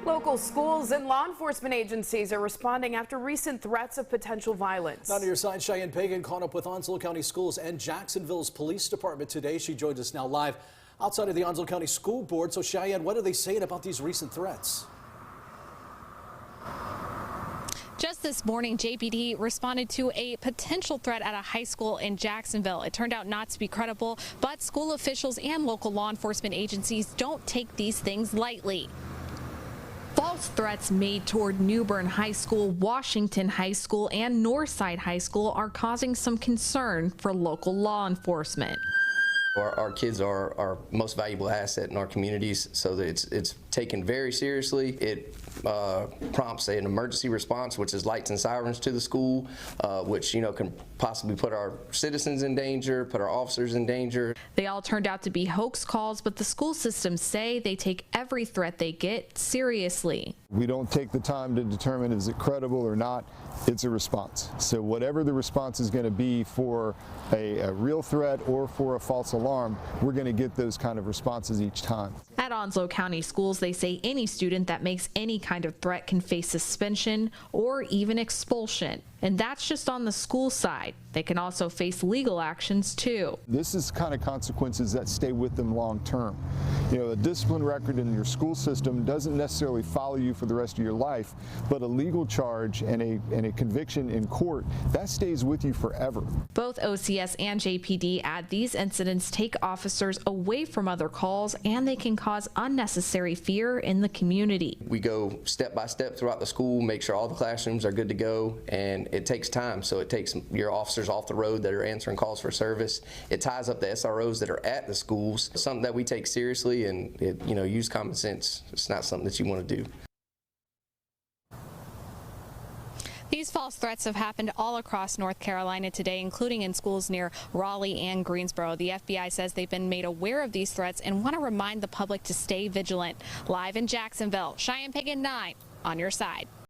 Local schools and law enforcement agencies are responding after recent threats of potential violence. Now to your side, Cheyenne Pagan caught up with Onslow County Schools and Jacksonville's police department today. She joins us now live outside of the Onslow County School Board. So Cheyenne, what are they saying about these recent threats? Just this morning, JPD responded to a potential threat at a high school in Jacksonville. It turned out not to be credible, but school officials and local law enforcement agencies don't take these things lightly. False threats made toward New Bern High School, Washington High School, and Northside High School are causing some concern for local law enforcement. Our kids are our most valuable asset in our communities, so that it's taken very seriously. It prompts an emergency response, which is lights and sirens to the school, which can possibly put our citizens in danger, put our officers in danger. They all turned out to be hoax calls, but the school systems say they take every threat they get seriously. We don't take the time to determine is it credible or not. It's a response. So whatever the response is going to be for a real threat or for a false alarm, we're going to get those kind of responses each time. At Onslow County Schools, they say any student that makes any kind of threat can face suspension or even expulsion. And that's just on the school side. They can also face legal actions too. This is kind of consequences that stay with them long term. A discipline record in your school system doesn't necessarily follow you for the rest of your life, but a legal charge and a conviction in court, that stays with you forever. Both OCS and JPD add these incidents take officers away from other calls, and they can cause unnecessary fear in the community. We go step by step throughout the school, make sure all the classrooms are good to go, and it takes time. So it takes your officers off the road that are answering calls for service. It ties up the SROs that are at the schools, something that we take seriously, and use common sense. It's not something that you want to do. These false threats have happened all across North Carolina today, including in schools near Raleigh and Greensboro. The FBI says they've been made aware of these threats and want to remind the public to stay vigilant. Live in Jacksonville, Cheyenne Pagan 9 on your side.